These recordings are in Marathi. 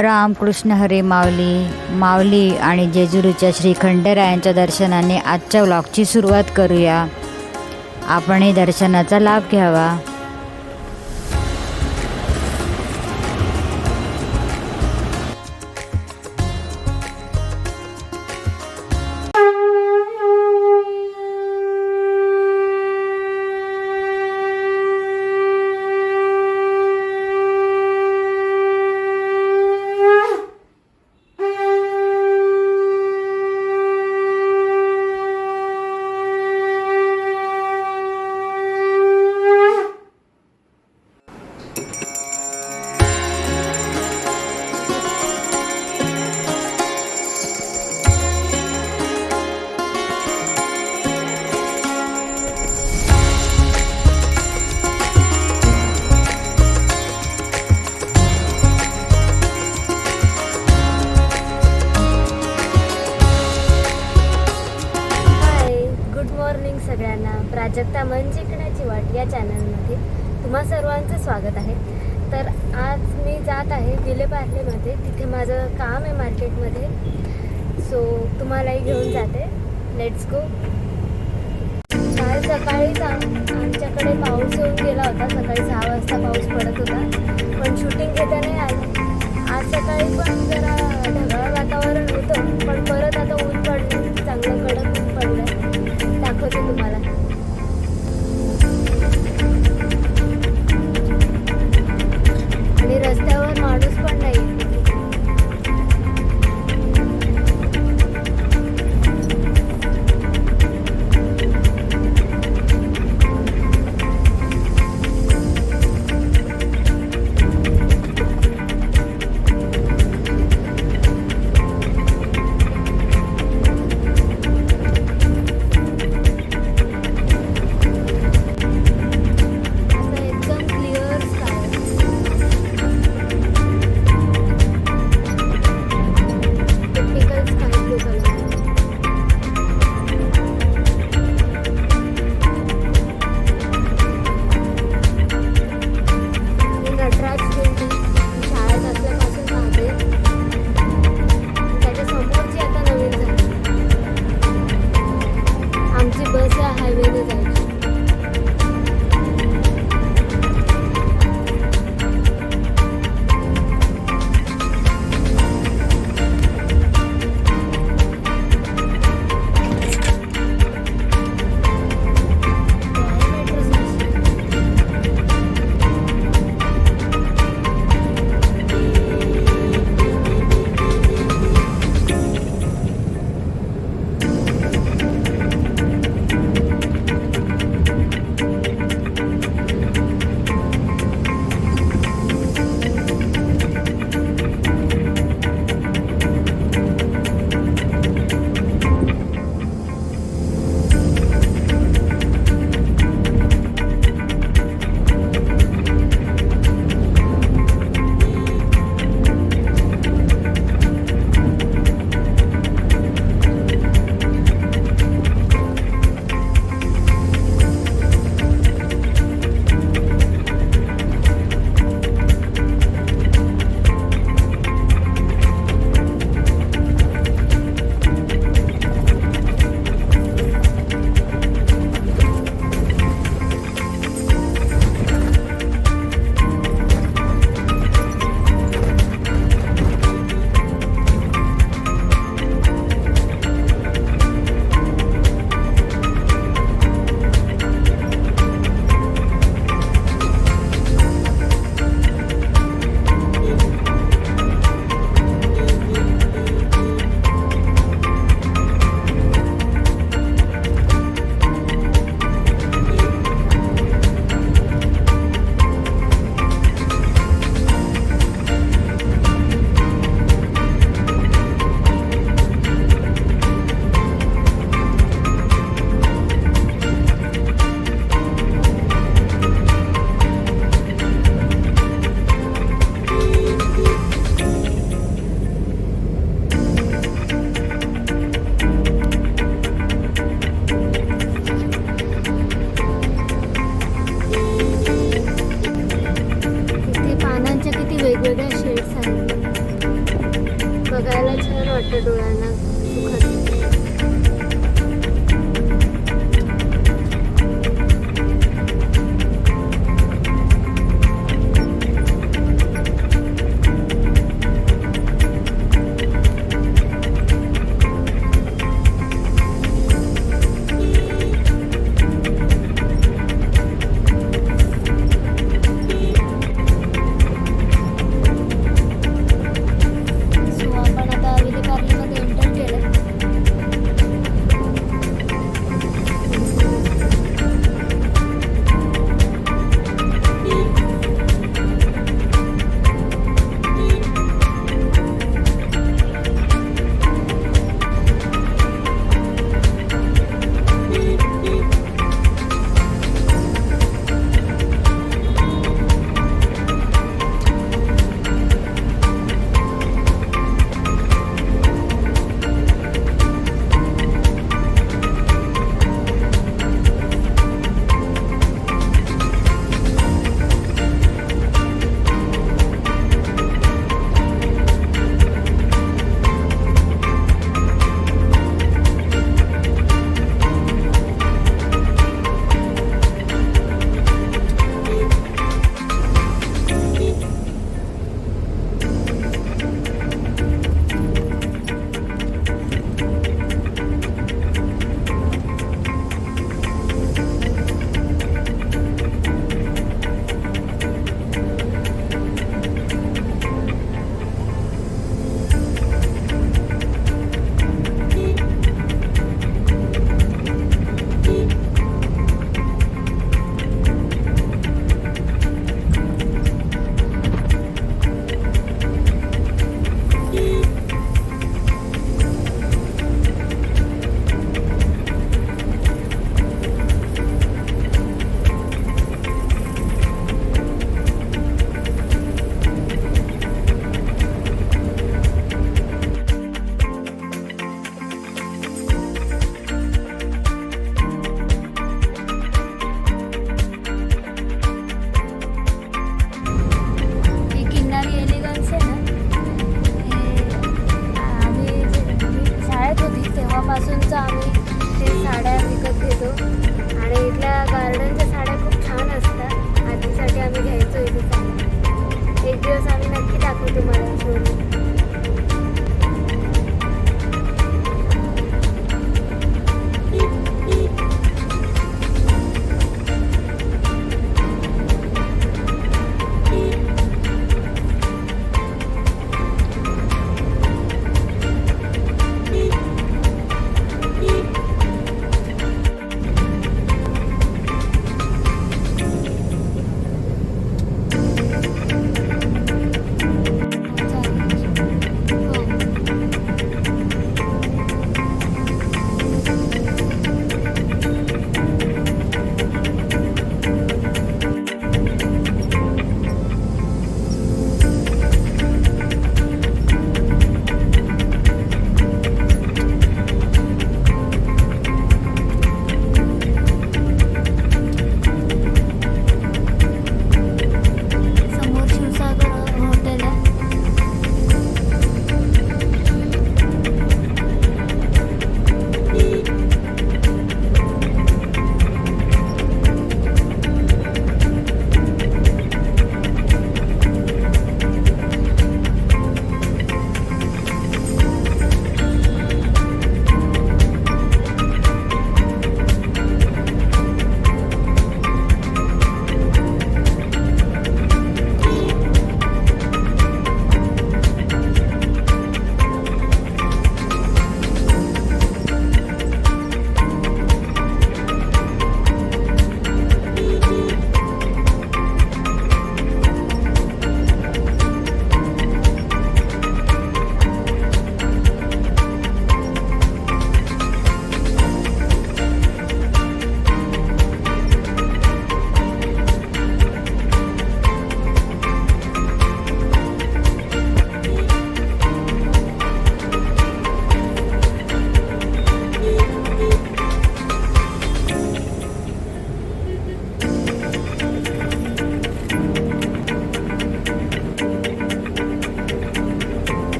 रामकृष्ण हरी माऊली माऊली आणि जेजुरीच्या श्री खंडेरायांच्या दर्शनाने आजच्या व्लॉगची सुरुवात करूया. आपणही दर्शनाचा लाभ घ्यावा. सगळ्यांना प्राजक्ता मन जिंकण्याची वाट या चॅनलमध्ये तुम्हा सर्वांचं स्वागत आहे. तर आज मी जात आहे विलेपार्लेमध्ये. तिथे माझं काम आहे मार्केटमध्ये. सो तुम्हालाही घेऊन जाते. Let's go. काल सकाळीच आमच्याकडे पाऊस येऊन गेला होता. सकाळी 6 वाजता पाऊस पडत होता, पण शूटिंग घेता नाही आलं. आज सकाळी पण जरा ढगाळ वातावरण होतं, पण परत आता ऊन पडलं, चांगलं कडक ऊन पडलं. दाखवते तुम्हाला. आणि रस्त्यावर माणूस पण नाही. रोज आम्ही ते साड्या विकत घेतो आणि इथल्या गार्डनच्या साड्या खूप छान असतात. आरतीसाठी आम्ही घ्यायचो इथे साड्या. एक दिवस आम्ही नक्की दाखवू तुम्हाला शोरूम.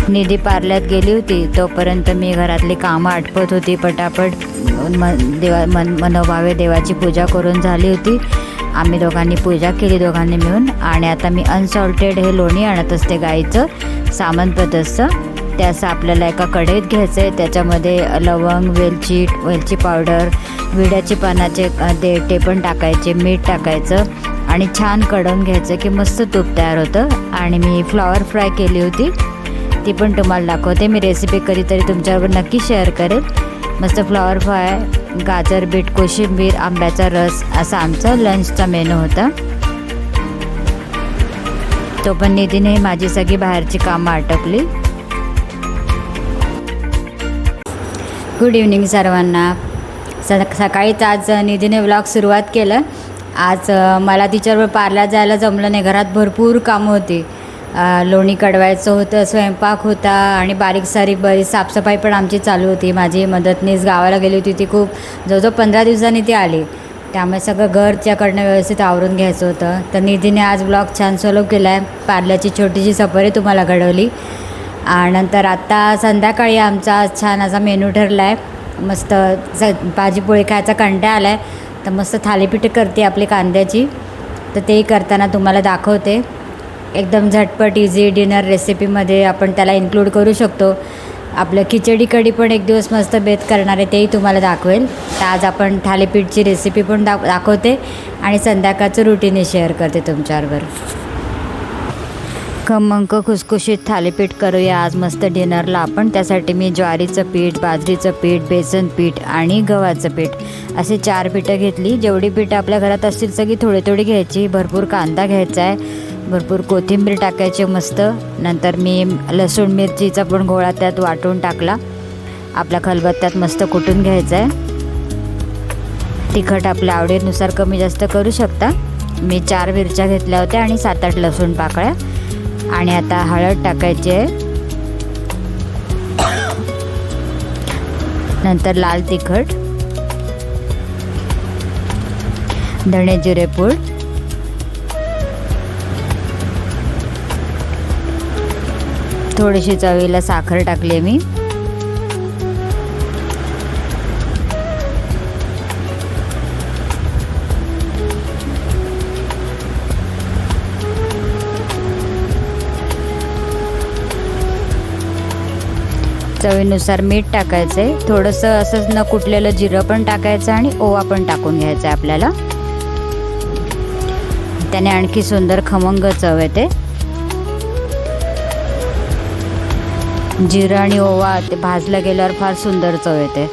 निधी पार्ल्यात गेली होती तोपर्यंत मी घरातली कामं आटपत होती. पटापट मनोभावे देवाची पूजा करून झाली होती आम्ही दोघांनी पूजा केली दोघांनी मिळून. आणि आता मी अनसॉल्टेड हे लोणी आणत असते गाईचं सामानपतचं. ते असं आपल्याला एका कढईत घ्यायचं आहे. त्याच्यामध्ये लवंग, वेलची पावडर, विड्याची पानाचे ते पण टाकायचे, मीठ टाकायचं आणि छान कढवून घ्यायचं की मस्त तूप तयार होतं. आणि मी फ्लॉवर फ्राय केली होती, ती पण तुम्हाला दाखवते. मी रेसिपी कधीतरी तुमच्याबरोबर नक्की शेअर करेल. मस्त फ्लॉवर फ्राय, गाजर, बीट, कोशिंबीर, आंब्याचा रस असा आमचा लंचचा मेनू होता. तो पण निधीने माझी सगळी बाहेरची कामं आटपली. गुड इव्हनिंग सर्वांना. सकाळीच आज निधीने व्लॉग सुरुवात केलं. आज मला तिच्याबरोबर पार्लर जायला जमलं नाही. घरात भरपूर कामं होती. लोणी कढवायचं होतं, स्वयंपाक होता आणि बारीक सारीक बरीच साफसफाई पण आमची चालू होती. माझी मदतनीस गावाला गेली होती, ती खूप जवळजवळ 15 दिवसांनी ती आली. त्यामुळे सगळं घरच्याकडनं व्यवस्थित आवरून घ्यायचं होतं. तर निधीने आज ब्लॉग छान सोलो केला आहे. पार्लरची छोटीशी सफरी तुम्हाला घडवली. नंतर आत्ता संध्याकाळी आमचा छान असा मेनू ठरला आहे. मस्त भाजीपोळी खायचा कंटाळा आला आहे, तर मस्त थालीपीठ करते आपली कांद्याची. तर ते करताना तुम्हाला दाखवते. एकदम झटपट इझी डिनर रेसिपीमध्ये आपण त्याला इन्क्लूड करू शकतो. आपलं खिचडी कढी पण एक दिवस मस्त बेत करणार आहे, तेही तुम्हाला दाखवेल. तर आज आपण थालीपीठची रेसिपी पण दाखवते आणि संध्याकाळचं रुटीनही शेअर करते तुमच्याबरोबर. खमंग खुसखुशीत थालीपीठ करूया आज मस्त डिनरला आपण. त्यासाठी मी ज्वारीचं पीठ, बाजरीचं पीठ, बेसन पीठ आणि गव्हाचं पीठ असे 4 पीठं घेतली. जेवढी पीठं आपल्या घरात असतील सगळी थोडी थोडी घ्यायची. भरपूर कांदा घ्यायचा आहे, भरपूर कोथिंबीर टाकायची मस्त. नंतर मी लसूण मिरचीचा पण गोळा त्यात वाटून टाकला. आपल्या खलबत्त्यात मस्त कुटून घ्यायचं आहे. तिखट आपल्या आवडीनुसार कमी जास्त करू शकता. मी 4 मिरच्या घेतल्या होत्या आणि 7-8 लसूण पाकळ्या. आणि आता हळद टाकायची आहे. नंतर लाल तिखट, धणे जिरे पूड, थोडीशी चवीला साखर टाकली मी. चवीनुसार मीठ टाकायचं आहे. थोडंसं असंच न कुटलेलं जिरं पण टाकायचं आणि ओवा पण टाकून घ्यायचं आहे आपल्याला. त्याने आणखी सुंदर खमंग चव येते. जिरं आणि ओवा ते भाजलं गेल्यावर फार सुंदर चव येते.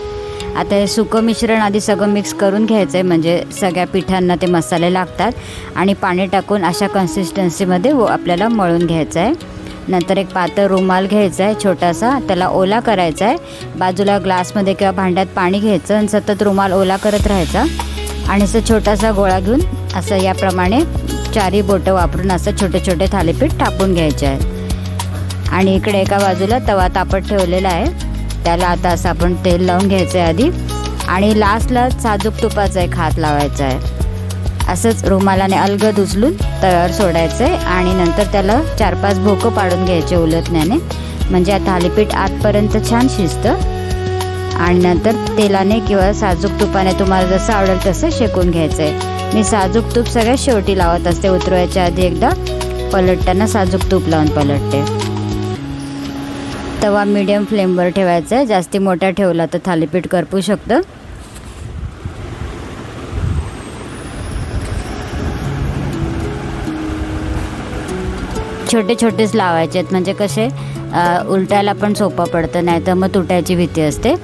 आता हे सुकं मिश्रण आधी सगळं मिक्स करून घ्यायचं आहे, म्हणजे सगळ्या पिठांना ते मसाले लागतात. आणि पाणी टाकून अशा कन्सिस्टन्सीमध्ये आपल्याला मळून घ्यायचं आहे. नंतर एक पातळ रुमाल घ्यायचा आहे छोटासा, त्याला ओला करायचा आहे. बाजूला ग्लासमध्ये किंवा भांड्यात पाणी घ्यायचं आणि सतत रुमाल ओला करत राहायचा. आणि असं छोटासा गोळा घेऊन असं याप्रमाणे 4 बोटं वापरून असं छोटे छोटे थालीपीठ टाकून घ्यायचे आहे. आणि इकडे एका बाजूला तवा तापत ठेवलेला आहे, त्याला आता असं आपण तेल लावून घ्यायचं आहे आधी. आणि लास्टला साजूक तुपाचा एक हात लावायचा आहे. असंच रुमालाने अलगद उचलून तव्यावर सोडायचं आहे. आणि नंतर त्याला 4-5 भोकं पाडून घ्यायचे उलटण्याने, म्हणजे थालीपीठ आतपर्यंत छान शिजतं. आणि नंतर तेलाने किंवा साजूक तुपाने तुम्हाला जसं आवडेल तसं शेकून घ्यायचं आहे. मी साजूक तूप सगळ्यात शेवटी लावत असते. उतरवायच्या आधी एकदा पलटताना साजूक तूप लावून पलटते. तवा मीडियम फ्लेमवर ठेवायचा आहे. जास्ती मोठा ठेवला तर थालीपीठ करपू शकतं. छोटे छोटेच लावायचे आहेत, म्हणजे कसे उलटायला पण सोपं पडतं, नाही तर मग तुटायची भीती असते.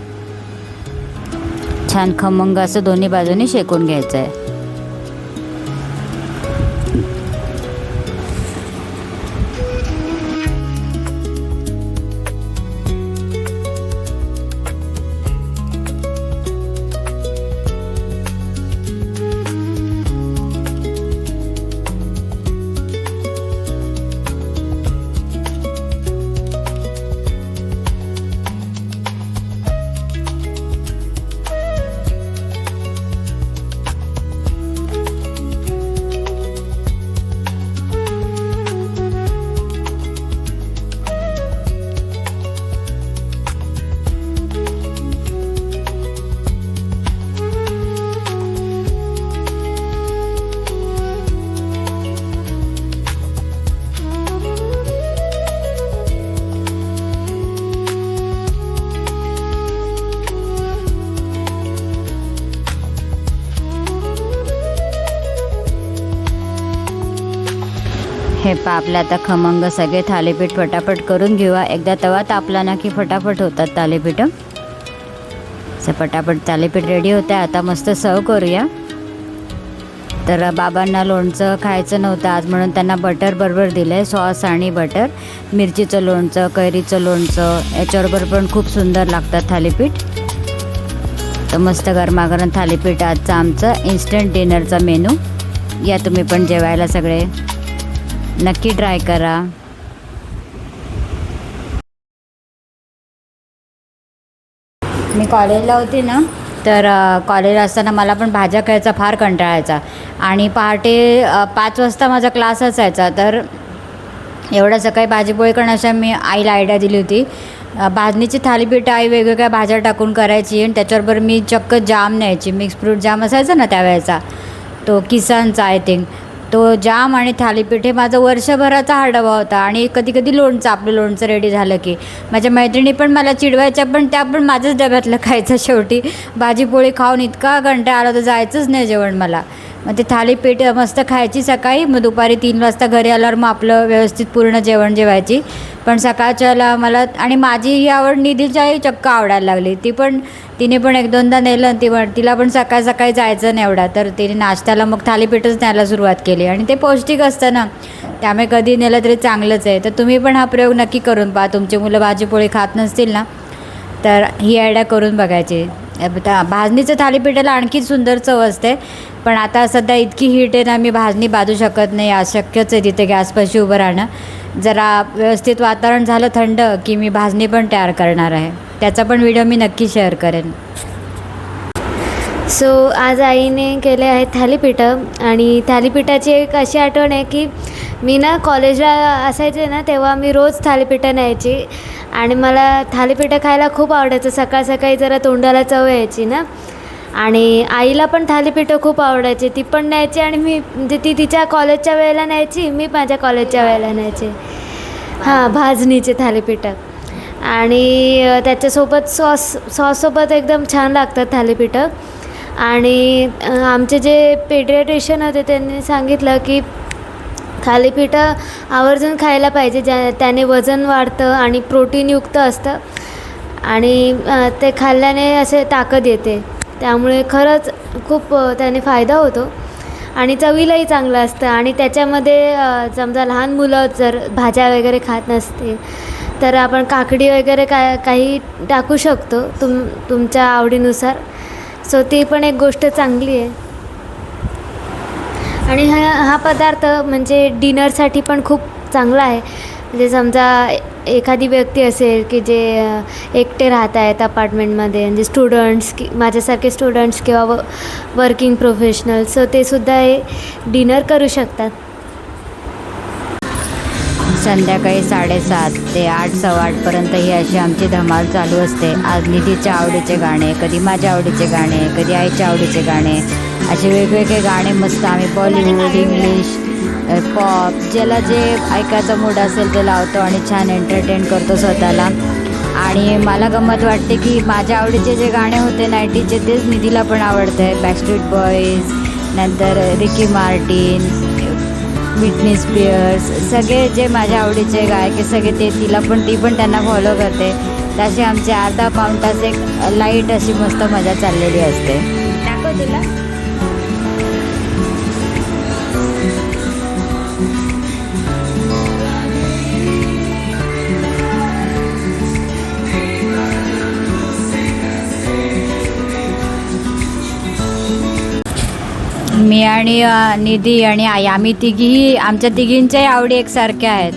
छान खमंग असं दोन्ही बाजूनी शेकून घ्यायचं आहे. हे पा आपलं आता खमंग सगळे थालीपीठ फटाफट करून घेऊया. एकदा तवा तापला ना की फटाफट होतात थालीपीठ. असं फटाफट थालीपीठ रेडी होतं आहे. आता मस्त सर्व करूया. तर बाबांना लोणचं खायचं नव्हतं आज म्हणून त्यांना बटर बरोबर दिलं आहे. सॉस आणि बटर, मिरचीचं लोणचं, कैरीचं लोणचं याच्याबरोबर पण खूप सुंदर लागतात थालीपीठ. तर मस्त गरमागरम थालीपीठ आजचं आमचं इन्स्टंट डिनरचा मेनू. या तुम्ही पण जेवायला सगळे नक्की ट्राय करा. मी कॉलेजला होती ना, तर कॉलेजला असताना मला पण भाज्या खायचा फार कंटाळायचा आणि पहाटे 5 वाजता माझा क्लास असायचा. तर एवढं सकाळी भाजीपोळी करण्याच्या मी आईला आयडिया दिली होती. भाजणीची थालीपीठ आई वेगवेगळ्या भाज्या टाकून करायची आणि त्याच्याबरोबर मी चक्क जाम न्यायची. मिक्स फ्रूट जाम असायचा ना त्यावेळेचा, तो किसानचा आय थिंक, तो जाम आणि थालीपीठ हे माझं वर्षभराचा हा डबा होता. आणि कधी कधी लोणचं, आपलं लोणचं रेडी झालं की माझ्या मैत्रिणी पण मला चिडवायच्या, पण त्या पण माझ्याच डब्यातलं खायचं. शेवटी भाजीपोळी खाऊन इतका कंटाळा आला तर जायचंच नाही जेवण मला. मग ते थालीपीठ मस्त खायची सकाळी, मग दुपारी 3 वाजता घरी आल्यावर मग आपलं व्यवस्थित पूर्ण जेवण जेवायची. पण सकाळच्याला मला, आणि माझी ही आवड निधीच्याही चक्क आवडायला लागली. तिने पण 1-2दा नेलं आणि तिला पण सकाळ सकाळी जायचं नाही एवढा, तर तिने नाश्त्याला मग थालीपीठच न्यायला सुरुवात केली. आणि ते पौष्टिक असतं ना, त्यामुळे कधी नेलं तरी चांगलंच आहे. तर तुम्ही पण हा प्रयोग नक्की करून पहा. तुमची मुलं भाजीपोळी खात नसतील ना, तर ही आयडिया करून बघायची. भाजणीचं थालीपीठाला आणखी सुंदर चव असते, पण आता सध्या इतकी हीट आहे ना, मी भाजणी बाजू शकत नाही. अशक्यच आहे तिथे गॅसपाशी उभं राहणं. जरा व्यवस्थित वातावरण झालं थंड की मी भाजणी पण तयार करणार आहे. त्याचा पण व्हिडिओ मी नक्की शेअर करेन. सो आज आईने केले आहेत थालीपीठं. आणि थालीपीठाची एक अशी आठवण आहे की मी ना कॉलेजला असायचे ना, तेव्हा मी रोज थालीपीठं न्यायची आणि मला थालीपीठं खायला खूप आवडायचं. सकाळ सकाळी जरा तोंडाला चव यायची ना. आणि आईला पण थालीपीठं खूप आवडायचे, ती पण न्यायची. आणि मी म्हणजे ती तिच्या कॉलेजच्या वेळेला न्यायची, मी माझ्या कॉलेजच्या वेळेला न्यायचे. हां, भाजणीचे थालीपीठं. आणि त्याच्यासोबत सॉससोबत एकदम छान लागतात थालीपीठं. आणि आमचे जे पेडियाट्रिशियन होते त्यांनी सांगितलं की थालीपीठं आवर्जून खायला पाहिजे, त्याने वजन वाढतं आणि प्रोटीनयुक्त असतं आणि ते खाल्ल्याने असे ताकद येते. त्यामुळे खरंच खूप त्याने फायदा होतो आणि चवीलाही चांगलं असतं. आणि त्याच्यामध्ये समजा लहान मुलं जर भाज्या वगैरे खात नसतील तर आपण काकडी वगैरे काही टाकू शकतो तुमच्या आवडीनुसार. सो ती पण एक गोष्ट चांगली आहे. आणि हा पदार्थ म्हणजे डिनरसाठी पण खूप चांगला आहे. म्हणजे समजा एखादी व्यक्ती असेल की जे एकटे राहत आहेत अपार्टमेंटमध्ये, म्हणजे स्टुडंट्स माझ्यासारखे स्टुडंट्स किंवा वर्किंग प्रोफेशनल्स, सो ते सुद्धा हे डिनर करू शकतात. संध्याकाळी 7:30 ते 8, 8:15 ही अशी आमची धमाल चालू असते. आज निधीच्या आवडीचे गाणे, कधी माझ्या आवडीचे गाणे, कधी आईच्या आवडीचे गाणे, असे वेगवेगळे गाणे मस्त आम्ही बॉलिवूड, इंग्लिश, पॉप, ज्याला जे ऐकायचा मूड असेल ते लावतो आणि छान एंटरटेन करतो स्वतःला. आणि मला गंमत वाटते की माझ्या आवडीचे जे गाणे होते 90चे तेच निधीला पण आवडतं आहे. बॅकस्ट्रीट बॉईज, नंतर रिकी मार्टिन, ब्रिटनी स्पिअर्स, सगळे जे माझ्या आवडीचे गायक सगळे ते ती पण त्यांना फॉलो करते. तसे आमचे अर्धा पाऊण तास एक लाईट अशी मस्त मजा चाललेली असते. दाखव तिला. मी आणि निधी आणि आई आम्ही तिघीही, आमच्या तिघींच्याही आवडी एकसारख्या आहेत.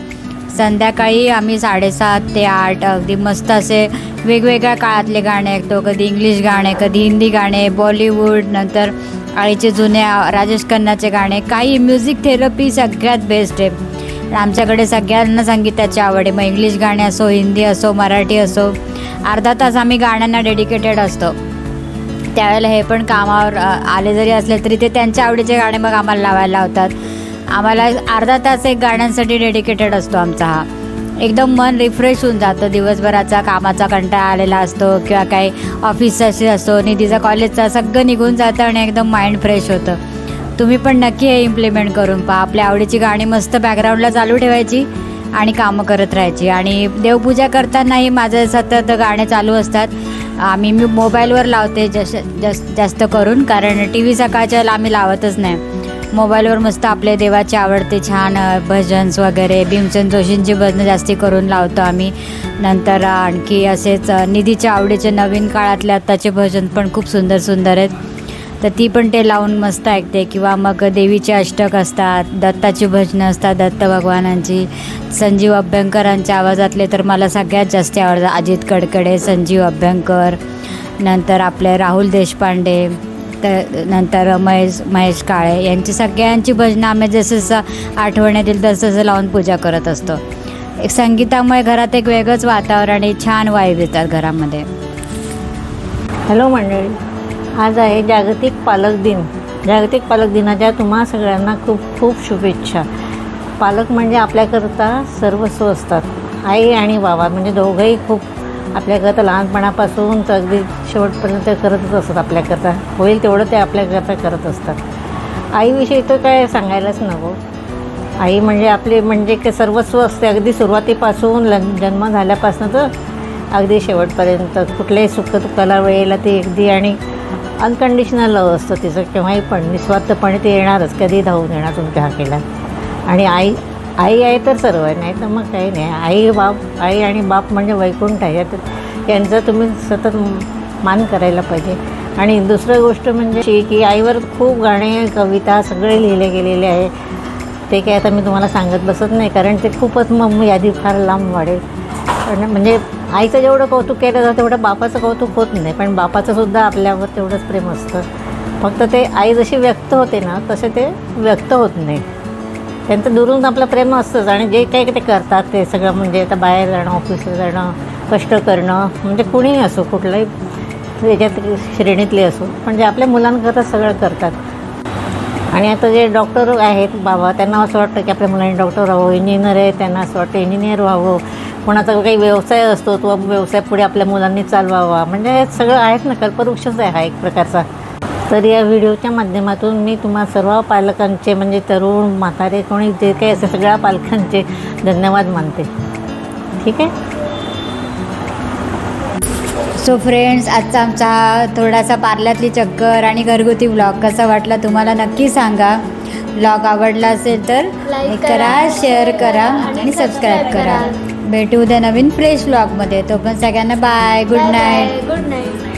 संध्याकाळी आम्ही 7:30 ते 8 अगदी मस्त असे वेगवेगळ्या काळातले गाणे ऐकतो. कधी इंग्लिश गाणे, कधी हिंदी गाणे, बॉलिवूड, नंतर आळीचे जुने राजेश खन्नाचे गाणे. काही म्युझिक थेरपी सगळ्यात बेस्ट आहे. आमच्याकडे सगळ्यांना संगीताची आवड आहे. मग इंग्लिश गाणे असो, हिंदी असो, मराठी असो, अर्धा तास आम्ही गाण्यांना डेडिकेटेड असतो. त्यावेळेला हे पण कामावर आले जरी असले तरी ते त्यांच्या आवडीचे गाणे मग आम्हाला लावायला लावतात. आम्हाला अर्धा तास एक गाण्यांसाठी डेडिकेटेड असतो आमचा हा. एकदम मन रिफ्रेश होऊन जातं. दिवसभराचा कामाचा कंटाळा आलेला असतो किंवा काही ऑफिसचा असतो, निधीचा कॉलेजचा, सगळं निघून जातं आणि एकदम माइंड फ्रेश होतं. तुम्ही पण नक्की हे इम्प्लिमेंट करून पहा. आपल्या आवडीची गाणी मस्त बॅकग्राऊंडला चालू ठेवायची आणि कामं करत राहायची. आणि देवपूजा करतानाही माझं सतत गाणे चालू असतात. मी मोबाईलवर लावते जास्त करून, कारण टी व्ही सकाळच्या आम्ही लावतच नाही. मोबाईलवर मस्त आपले देवाचे आवडते छान भजन्स वगैरे, भीमसेन जोशींची भजनं जास्ती करून लावतो आम्ही. नंतर आणखी असेच निधीच्या आवडीचे नवीन काळातले आत्ताचे भजन पण खूप सुंदर सुंदर आहेत, तर ती पण ते लावून मस्त ऐकते. किंवा मग देवीचे अष्टक असतात, दत्ताची भजनं असतात, दत्त भगवानांची. संजीव अभ्यंकरांच्या आवाजातले तर मला सगळ्यात जास्त आवडतात. अजित कडकडे, संजीव अभ्यंकर, नंतर आपले राहुल देशपांडे, तर नंतर महेश काळे यांची सगळ्यांची भजनं आम्ही जसं जसं आठवण येतील तसं तसं लावून पूजा करत असतो. एक संगीतामुळे घरात एक वेगळंच वातावरण आणि छान वाईब येतात घरामध्ये. हॅलो मंडळी, आज आहे जागतिक पालक दिन. जागतिक पालक दिनाच्या तुम्हा सगळ्यांना खूप खूप शुभेच्छा. पालक म्हणजे आपल्याकरता सर्वस्व असतात. आई आणि बाबा म्हणजे दोघंही खूप आपल्याकरता लहानपणापासून तर अगदी शेवटपर्यंत करतच असतात. आपल्याकरता होईल तेवढं ते आपल्याकरता करत असतात. आईविषयी तर काय सांगायलाच नको. आई म्हणजे आपले म्हणजे काय सर्वस्व असते, अगदी सुरुवातीपासून जन्म झाल्यापासून तर अगदी शेवटपर्यंत. कुठल्याही सुखदुःखाला वेळेला ते अगदी आणि अनकंडिशनल लव असतं तिचं. केव्हाही पण निस्वार्थपणे ते येणारच, कधी धावून येणार तुमच्या हाकेला. आणि आई आहे तर सर्व आहे, नाही तर मग काही नाही. आई आणि बाप म्हणजे वैकुंठ आहे. यांचा तुम्ही सतत मान करायला पाहिजे. आणि दुसरं गोष्ट म्हणजे की आईवर खूप गाणे, कविता सगळे लिहिले गेलेले आहे. ते काय आता मी तुम्हाला सांगत बसत नाही, कारण ते खूपच मग यादी फार लांब वाढेल. पण म्हणजे आईचं जेवढं कौतुक केलं जातं तेवढं बापाचं कौतुक होत नाही. पण बापाचंसुद्धा आपल्यावर तेवढंच प्रेम असतं. फक्त ते आई जशी व्यक्त होते ना तसे ते व्यक्त होत नाही. त्यांचं दुरून आपलं प्रेम असतंच. आणि जे काही ते करतात ते सगळं म्हणजे आता बाहेर जाणं, ऑफिसला जाणं, कष्ट करणं, म्हणजे कुणीही असो, कुठल्याही याच्यात श्रेणीतले असो, म्हणजे आपल्या मुलांकरता सगळं करतात. आणि आता जे डॉक्टर आहेत बाबा, त्यांना असं वाटतं की आपल्या मुलांनी डॉक्टर व्हावं. इंजिनियर आहे, त्यांना असं वाटतं इंजिनियर व्हावं. कोणाचा काही व्यवसाय असतो तो व्यवसाय पुढे आपल्या मुलांनी चालवावा. म्हणजे हे सगळं आहेत ना, कल्पवृक्षच आहे हा एक प्रकारचा. तर या व्हिडिओच्या माध्यमातून मी तुम्हा सर्व पालकांचे म्हणजे तरुण, म्हातारे, कोणी जे काही असे सगळ्या पालकांचे धन्यवाद मानते. ठीक आहे. सो फ्रेंड्स, आजचा आमचा हा थोडासा पार्ल्यातली चक्कर आणि घरगुती ब्लॉग कसा वाटला तुम्हाला नक्की सांगा. ब्लॉग आवडला असेल तर लाईक करा, शेअर करा आणि सबस्क्राईब करा. भेटू उद्या नवीन फ्रेश ब्लॉगमध्ये. तो पण सगळ्यांना bye, good night. Good night.